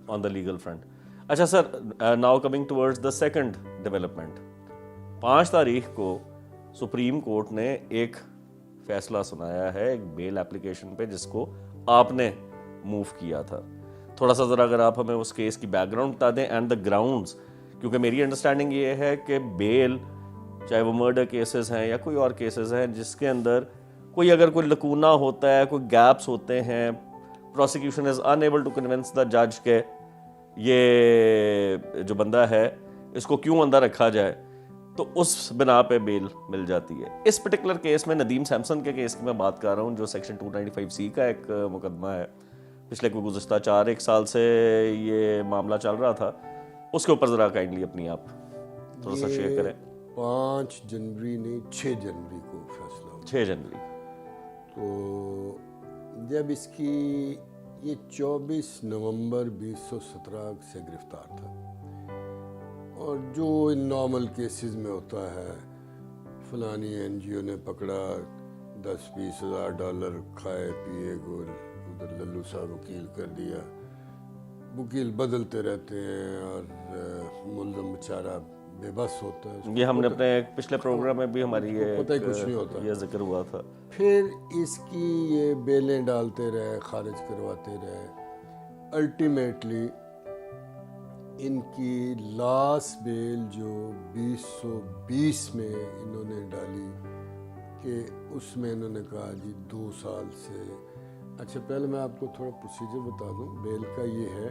on the legal front. اچھا sir, now coming towards the second development. 5 تاریخ کو supreme court نے ایک فیصلہ سنایا ہے ایک بیل اپلیکیشن پہ جس کو آپ نے موو کیا تھا. تھوڑا سا ذرا اگر آپ ہمیں اس کیس کی بیک گراؤنڈ بتا دیں اینڈ دا گراؤنڈز، کیونکہ میری انڈرسٹینڈنگ یہ ہے کہ بیل چاہے وہ مرڈر کیسز ہیں یا کوئی اور کیسز ہیں جس کے اندر کوئی اگر کوئی لکونہ ہوتا ہے، کوئی گیپس ہوتے ہیں، prosecution is unable to convince the جج کہ یہ جو بندہ ہے اس کو کیوں اندر رکھا جائے، تو اس بنا پہ بیل مل جاتی ہے. اس پرٹیکولر کیس میں ندیم سیمسن کے کیس کی میں بات کر رہا ہوں جو سیکشن 295C کا ایک مقدمہ ہے. پچھلے کوئی گزشتہ 4-1 سال سے یہ معاملہ چل رہا تھا. اس کے اوپر ذرا کائنڈلی اپنی آپ تھوڑا سا شیئر کریں. 5 جنوری نہیں 6 جنوری کو فیصلہ ہوا. 6 جنوری. تو جب اس کی یہ 24 نومبر 2017 سے گرفتار تھا، اور جو ان نارمل کیسز میں ہوتا ہے، فلانی NGO نے پکڑا، 10-20 ہزار ڈالر کھائے پیے گول، ادھر للو صاحب وکیل کر دیا. وکیل بدلتے رہتے ہیں اور ملزم بیچارہ بے بس ہوتا ہے. یہ ہم نے اپنے پچھلے پروگرام میں بھی ہماری پتہ ہی کچھ نہیں ہوتا، یہ ذکر ہوا تھا. پھر اس کی یہ بیلیں ڈالتے رہے، خارج کرواتے رہے. الٹیمیٹلی ان کی لاسٹ بیل جو 2020 میں انہوں نے ڈالی کہ اس میں انہوں نے کہا جی 2 سال سے. اچھا پہلے میں آپ کو تھوڑا پروسیجر بتا دوں. بیل کا یہ ہے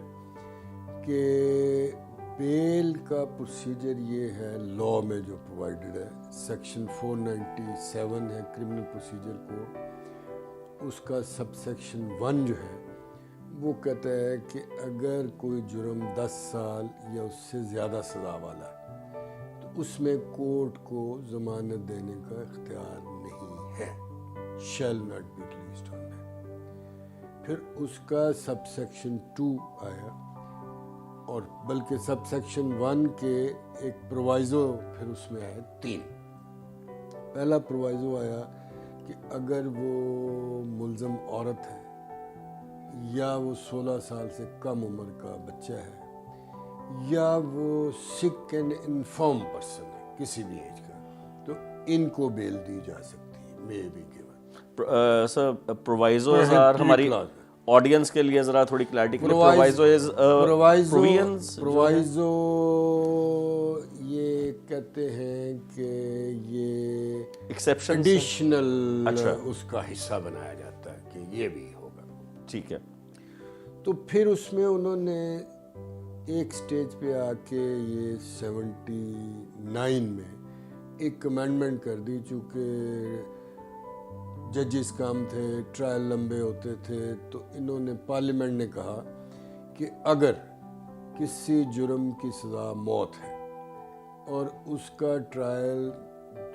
کہ بیل کا پروسیجر یہ ہے لاء میں جو پرووائڈڈ ہے، سیکشن 497 ہے کرمنل پروسیجر کوڈ. اس کا سب سیکشن 1 جو ہے وہ کہتا ہے کہ اگر کوئی جرم 10 سال یا اس سے زیادہ سزا والا ہے تو اس میں کورٹ کو ضمانت دینے کا اختیار نہیں ہے. shall not be released on that. پھر اس کا سب سیکشن 2 آیا، اور بلکہ سب سیکشن 1 کے ایک پرووائزو پھر اس میں آئے 3. پہلا پرووائزو آیا کہ اگر وہ ملزم عورت ہے یا وہ 16 سال سے کم عمر کا بچہ ہے یا وہ سک اینڈ انفارم پرسن ہے کسی بھی ایج کا، تو ان کو بیل دی جا سکتی ہے. May be given. Sir provisos are ہماری آڈینس کے لیے ذرا تھوڑی کلیئرٹی کے لیے پرووائزو یہ کہتے ہیں کہ یہ ایکسیپشنل اس کا حصہ بنایا جاتا ہے کہ یہ بھی ہوگا. ٹھیک ہے. تو پھر اس میں انہوں نے ایک سٹیج پہ آ کے یہ 79 میں ایک امینڈمنٹ کر دی. چونکہ ججز کام تھے، ٹرائل لمبے ہوتے تھے، تو انہوں نے پارلیمنٹ نے کہا کہ اگر کسی جرم کی سزا موت ہے اور اس کا ٹرائل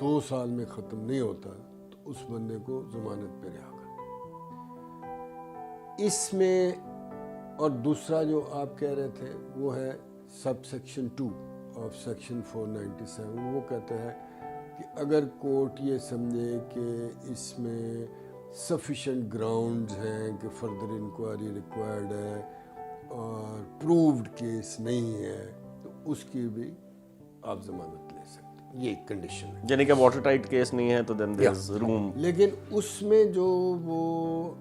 2 سال میں ختم نہیں ہوتا تو اس بندے کو ضمانت پہ رہا کر. اس میں اور دوسرا جو آپ کہہ رہے تھے وہ ہے سب سیکشن 2 آف سیکشن 497. وہ کہتا ہے کہ اگر کورٹ یہ سمجھے کہ اس میں سفیشینٹ گراؤنڈز ہیں کہ فردر انکوائری ریکوائرڈ ہے اور پرووڈ کیس نہیں ہے تو اس کی بھی آپ ضمانت لے سکتے ہیں. یہ ایک کنڈیشن ہے، یعنی کہ واٹر ٹائٹ کیس نہیں ہے تو دین دیر از روم. لیکن اس میں جو وہ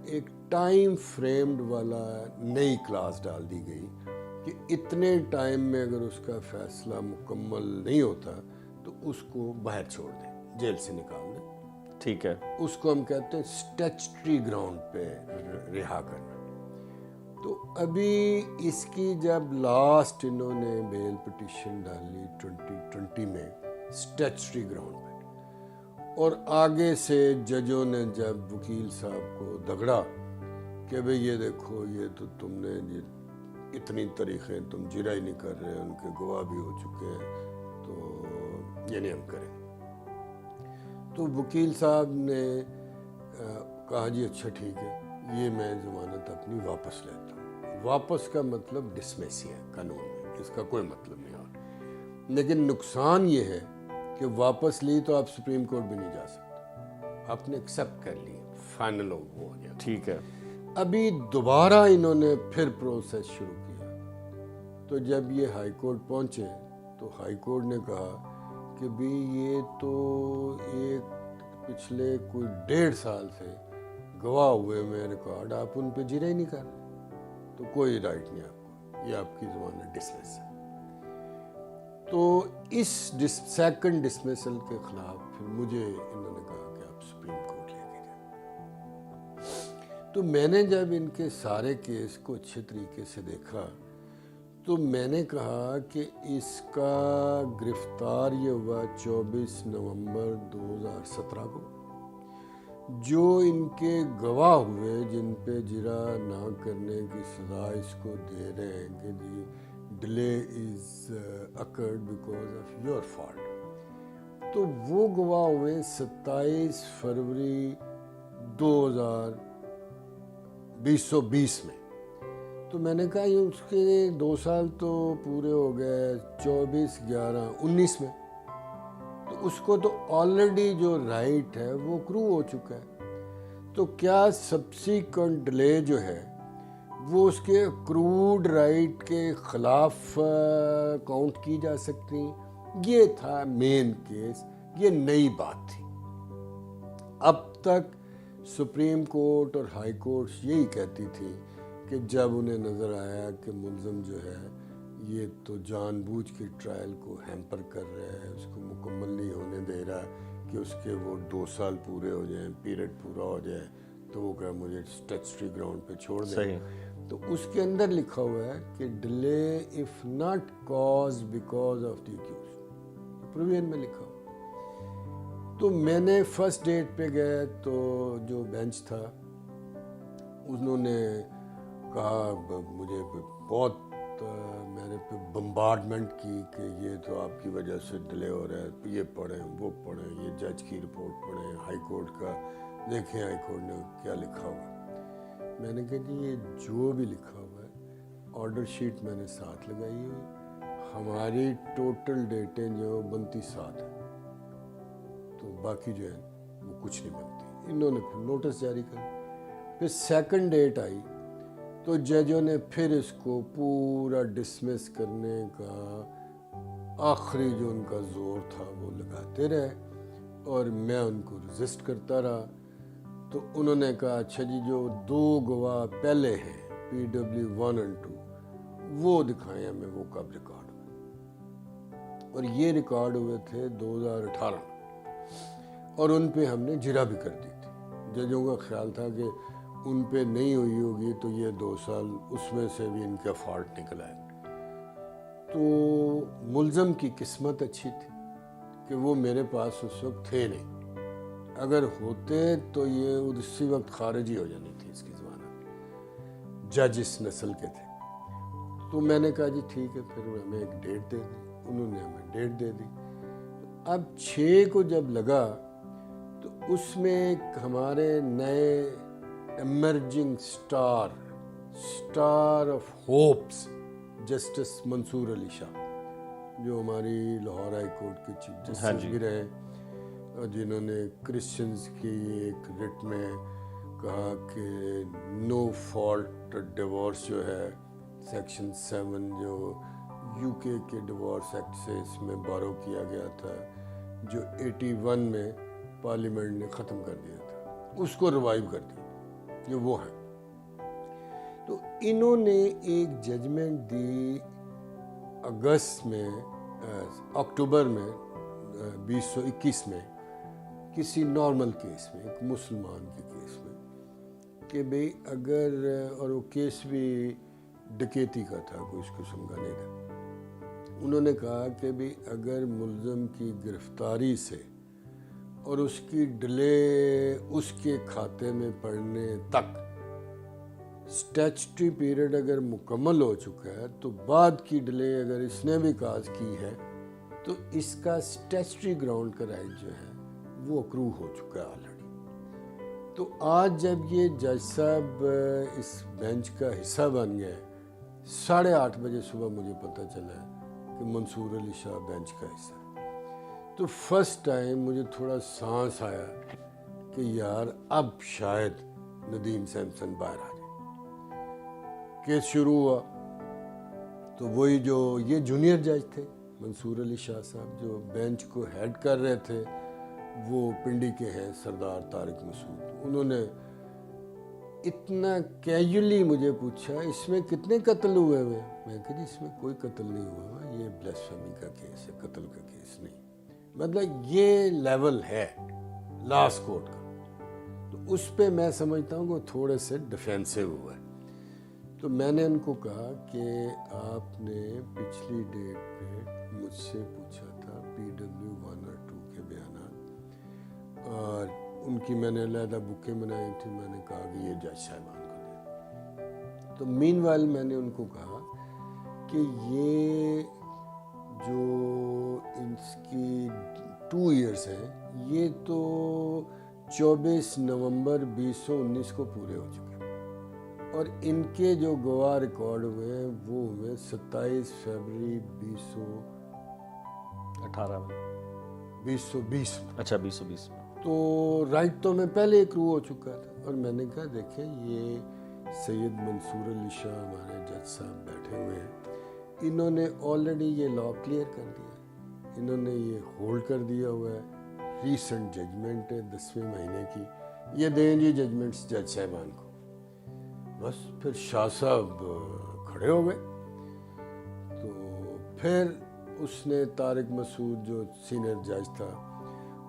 ایک ٹائم فریمڈ والا نئی کلاس ڈال دی گئی کہ اتنے ٹائم میں اگر اس کا فیصلہ مکمل نہیں ہوتا تو اس کو باہر چھوڑ دیں، جیل سے نکال دیں. ٹھیک ہے. اس کو ہم کہتے ہیں اسٹیچوٹری گراؤنڈ پہ رہا کرنا. تو ابھی اس کی جب لاسٹ انہوں نے بیل پٹیشن ڈالی 2020 میں اسٹیچوٹری گراؤنڈ پہ، اور آگے سے ججوں نے جب وکیل صاحب کو دگڑا کہ بھئی یہ دیکھو یہ تو تم نے اتنی تاریخیں تم جرا ہی نہیں کر رہے، ان کے گواہ بھی ہو چکے ہیں، تو یہ نہیں ہم کریں. تو وکیل صاحب نے کہا جی اچھا ٹھیک ہے، یہ میں ضمانت اپنی واپس لیتا ہوں. واپس کا مطلب ڈسمیس ہے قانون میں، اس کا کوئی مطلب نہیں. اور لیکن نقصان یہ ہے کہ واپس لی تو آپ سپریم کورٹ بھی نہیں جا سکتے، آپ نے ایکسیپٹ کر لی، فائنل ہو گیا. ٹھیک ہے. ابھی دوبارہ انہوں نے پھر پروسیس شروع کیا تو جب یہ ہائی کورٹ پہنچے تو ہائی کورٹ نے کہا کہ بھی یہ تو ایک پچھلے کوئی 1.5 سال سے گواہ ہوئے میں ریکارڈ، آپ ان پہ جرے ہی نہیں کر رہے، تو کوئی رائٹ نہیں آپ کو، یہ آپ کی زبان ہے ڈسمس ہے۔ تو اس سیکنڈ ڈسمسل کے خلاف پھر مجھے انہوں نے کہا کہ آپ سپریم کورٹ لے کے جائیں۔ تو میں نے جب ان کے سارے کیس کو اچھے طریقے سے دیکھا تو میں نے کہا کہ اس کا گرفتار یہ ہوا 24 نومبر 2017 کو، جو ان کے گواہ ہوئے جن پہ جرا نہ کرنے کی سزا اس کو دے رہے ہیں کہ جی delay is occurred because of your fault, تو وہ گواہ ہوئے 27 فروری 2020 میں۔ تو میں نے کہا یہ اس کے 2 سال تو پورے ہو گئے 24/11/19 میں، تو اس کو تو آلریڈی جو رائٹ ہے وہ کرو ہو چکا ہے، تو کیا سبسیکوینٹ ڈیلے جو ہے وہ اس کے اکروڈ رائٹ کے خلاف کاؤنٹ کی جا سکتی؟ یہ تھا مین کیس، یہ نئی بات تھی۔ اب تک سپریم کورٹ اور ہائی کورٹس یہی کہتی تھی کہ جب انہیں نظر آیا کہ ملزم جو ہے یہ تو جان بوجھ کے ٹرائل کو ہیمپر کر رہا ہے، اس کو مکمل نہیں ہونے دے رہا کہ اس کے وہ 2 سال پورے ہو جائیں، پیریڈ پورا ہو جائے، تو وہ کہا مجھے اسٹیچوٹری گراؤنڈ پہ چھوڑ دیں۔ صحیح۔ تو اس کے اندر لکھا ہوا ہے کہ delay if not cause because of the accused, provision میں لکھا ہوا۔ تو میں نے فرسٹ ڈیٹ پہ گئے تو جو بینچ تھا انہوں نے کہا مجھے بہت میرے پہ بمبارڈمنٹ کی کہ یہ تو آپ کی وجہ سے ڈیلے ہو رہا ہے، یہ پڑھیں وہ پڑھیں، یہ جج کی رپورٹ پڑھیں، ہائی کورٹ کا دیکھیں ہائی کورٹ نے کیا لکھا ہوا۔ میں نے کہا جی یہ جو بھی لکھا ہوا ہے آرڈر شیٹ میں نے ساتھ لگائی ہوئی، ہماری ٹوٹل ڈیٹیں جو بنتی 7 ہیں، تو باقی جو ہے وہ کچھ نہیں بنتی۔ انہوں نے پھر نوٹس جاری کر، پھر سیکنڈ ڈیٹ آئی تو ججوں نے پھر اس کو پورا ڈسمس کرنے کا آخری جو ان کا زور تھا وہ لگاتے رہے، اور میں ان کو ریزسٹ کرتا رہا۔ تو انہوں نے کہا اچھا جی جو 2 گواہ پہلے ہیں PW 1 اور 2 وہ دکھائیں ہمیں، وہ کب ریکارڈ ہوئے، اور یہ ریکارڈ ہوئے تھے 2018 اور ان پہ ہم نے جرا بھی کر دی تھی۔ ججوں کا خیال تھا کہ ان پہ نہیں ہوئی ہوگی تو یہ 2 سال اس میں سے بھی ان کا فالٹ نکل آئے۔ تو ملزم کی قسمت اچھی تھی کہ وہ میرے پاس اس وقت تھے نہیں، اگر ہوتے تو یہ اسی وقت خارج ہی ہو جانی تھی اس کی ضمانت، جج اس نسل کے تھے۔ تو میں نے کہا جی ٹھیک ہے پھر ہمیں ایک ڈیٹ دے دی، انہوں نے ہمیں ڈیٹ دے دی۔ اب 6 کو جب لگا تو اس میں ایک ہمارے نئے emerging star of hopes justice Mansoor Ali Shah, جو ہماری لاہور ہائی کورٹ کے چیف جسٹس بھی رہے، اور جنہوں نے کرسچنز کی ایک رٹ میں کہا کہ نو فالٹ ڈیورس جو ہے سیکشن 7 جو UK کے ڈیورس ایکٹ سے اس میں بارو کیا گیا تھا، جو 81 میں پارلیمنٹ نے ختم کر دیا تھا، اس کو ریوائیو کر دیا، یہ وہ ہیں۔ تو انہوں نے ایک ججمنٹ دی اگست میں، اکتوبر میں 2021 میں، کسی نارمل کیس میں، ایک مسلمان کے کیس میں، کہ بھئی اگر، اور وہ کیس بھی ڈکیتی کا تھا، کوئی اس قسم کا نہیں تھا، انہوں نے کہا کہ بھئی اگر ملزم کی گرفتاری سے اور اس کی ڈیلے اس کے کھاتے میں پڑنے تک اسٹیچوٹری پیریڈ اگر مکمل ہو چکا ہے تو بعد کی ڈیلے اگر اس نے بھی کاز کی ہے تو اس کا اسٹیچوٹری گراؤنڈ کا رائٹ جو ہے وہ اکرو ہو چکا ہے آلریڈی۔ تو آج جب یہ جج صاحب اس بینچ کا حصہ بن گئے، 8:30 بجے صبح مجھے پتہ چلا ہے کہ منصور علی شاہ بینچ کا حصہ ہے، تو فرسٹ ٹائم مجھے تھوڑا سانس آیا کہ یار اب شاید ندیم سیمسن باہر آ جائے۔ کیس شروع ہوا، تو وہی جو یہ جونیئر جج تھے منصور علی شاہ صاحب جو بینچ کو ہیڈ کر رہے تھے، وہ پنڈی کے ہیں سردار طارق مسعود. انہوں نے اتنا کیجولی مجھے پوچھا اس میں کتنے قتل ہوئے ہوئے؟ میں کہا جی اس میں کوئی قتل نہیں ہوا، یہ بلیسفیمی کا کیس ہے، قتل کا کیس نہیں. مطلب یہ لیول ہے لاسٹ کورٹ کا. تو اس پہ میں سمجھتا ہوں کہ تھوڑے سے ڈیفینسو ہوا ہے. تو میں نے ان کو کہا کہ آپ نے پچھلی ڈیٹ پہ مجھ سے پوچھا تھا PW 1 اور 2 کے بیانات، اور ان کی میں نے علیحدہ بکیں بنائی تھی. میں نے کہا کہ یہ جج صاحبان کو دیں. تو مین وائل میں نے ان کو کہا کہ یہ جو اس کی 2 ایئرس ہیں، یہ تو 24 نومبر 2019 کو پورے ہو چکے ہیں، اور ان کے جو گواہ ریکارڈ ہوئے ہیں وہ ہوئے 27 فروری 2020 میں. اچھا 2020 میں. تو رائٹ تو میں پہلے ایکرو ہو چکا تھا. اور میں نے کہا دیکھیں یہ سید منصور علی شاہ ہمارے جج صاحب بیٹھے ہوئے ہیں، انہوں نے آلریڈی یہ لا کلیئر کر دیا، انہوں نے یہ ہولڈ کر دیا ہوا ہے. ریسنٹ ججمنٹ ہے 10ویں مہینے کی، یہ دیں جی ججمنٹس جج صاحبان کو. بس پھر شاہ صاحب کھڑے ہو گئے. تو پھر اس نے طارق مسعود جو سینئر جج تھا،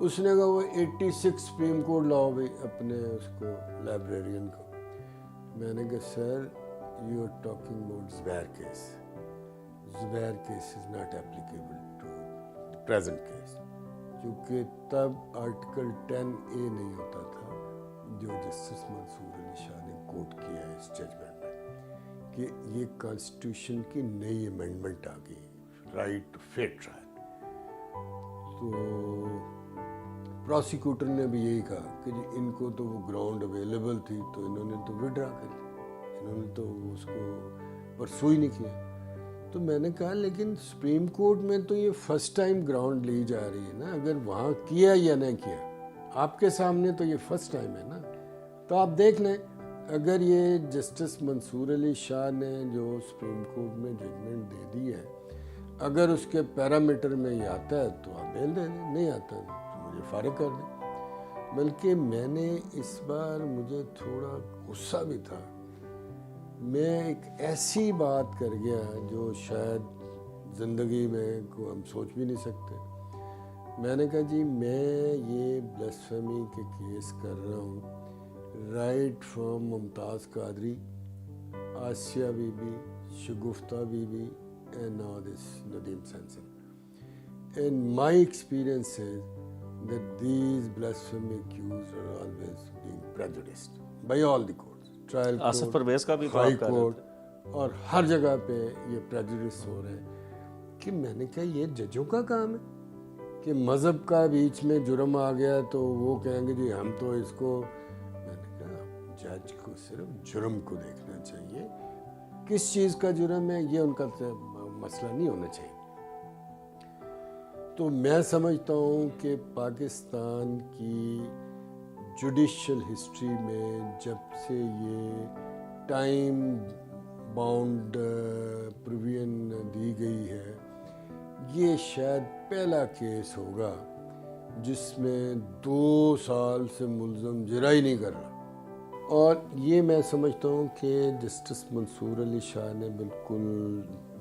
اس نے کہا وہ 86 سپریم کورٹ لا بھی اپنے اس کو لائبریرین کو. میں نے کہا sir you are talking about Zubair case. Zubair case is not applicable to present case, کیونکہ تب آرٹیکل 10A نہیں ہوتا تھا جو جسٹس منصور علی شاہ نے کوٹ کیا ہے اس ججمنٹ میں، کہ یہ کانسٹیٹیوشن کی نئی امینڈمنٹ آ گئی، رائٹ ٹو فیئر ٹرائل. تو پروسیکیوٹر نے بھی یہی کہا کہ جی ان کو تو وہ گراؤنڈ اویلیبل تھی تو انہوں نے تو وڈرا کر لی، انہوں نے تو اس کو پرسو ہی نہیں کیا. تو میں نے کہا لیکن سپریم کورٹ میں تو یہ فرسٹ ٹائم گراؤنڈ لی جا رہی ہے نا، اگر وہاں کیا یا نہیں کیا، آپ کے سامنے تو یہ فرسٹ ٹائم ہے نا. تو آپ دیکھ لیں اگر یہ جسٹس منصور علی شاہ نے جو سپریم کورٹ میں ججمنٹ دے دی ہے، اگر اس کے پیرامیٹر میں یہ آتا ہے تو آپ بیل دے دیں، نہیں آتا تو مجھے فارغ کر دیں. بلکہ میں نے اس بار مجھے تھوڑا غصہ بھی تھا، میں ایک ایسی بات کر گیا جو شاید زندگی میں کو ہم سوچ بھی نہیں سکتے. میں نے کہا جی میں یہ بلیسفیمی کے کیس کر رہا ہوں right from Mumtaz Qadri, Asia Bibi, Shagufta Bibi and now this Nadeem Sansan. And my experience is that these blasphemy accused are always being prejudiced by all the courts. Trial Asif court, Pervez کا بھی تو high آپ کا court, اور ہر جگہ پہ یہ prejudice ہو رہے ہیں. کہ میں نے کہا یہ ججوں کا کام ہے کہ مذہب کا بیچ میں جرم آ گیا تو وہ کہیں گے جی ہم تو اس کو. میں نے کہا جج کو صرف جرم کو دیکھنا چاہیے، کس چیز کا جرم ہے یہ ان کا مسئلہ نہیں ہونا چاہیے. تو میں سمجھتا ہوں کہ پاکستان کی جوڈیشل ہسٹری میں جب سے یہ ٹائم باؤنڈ پروویژن دی گئی ہے، یہ شاید پہلا کیس ہوگا جس میں 2 سال سے ملزم جرائے نہیں کر رہا. اور یہ میں سمجھتا ہوں کہ جسٹس منصور علی شاہ نے بالکل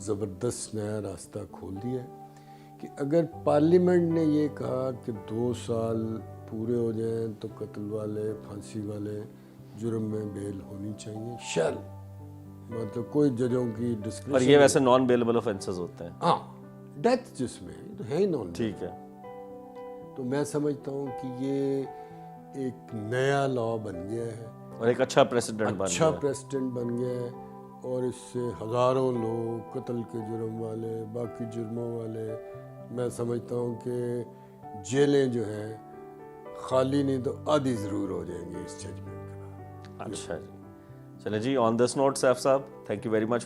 زبردست نیا راستہ کھول دیا ہے کہ اگر پارلیمنٹ نے یہ کہا کہ 2 سال پورے ہو جائیں تو قتل والے، پھانسی والے جرم میں بیل ہونی چاہیے. شیل مطلب کوئی ججوں کی ڈسکریشن. اور یہ ویسے نان بیلبل آفینسز ہوتے ہیں. ہاں ڈیتھ جس میں تو ہے ہی نان. ٹھیک ہے. تو میں سمجھتا ہوں کہ یہ ایک نیا لا بن گیا ہے اور ایک اچھا پریسیڈنٹ بن گیا ہے. اور اس سے ہزاروں لوگ قتل کے جرم والے، باقی جرموں والے، میں سمجھتا ہوں کہ جیلیں جو ہیں خالی نہیں تو آدھی ضرور ہو جائیں گی اس ججمنٹ کے بعد. اچھا جی چلیں جی. آن دس نوٹ سیف صاحب تھینک یو ویری مچ.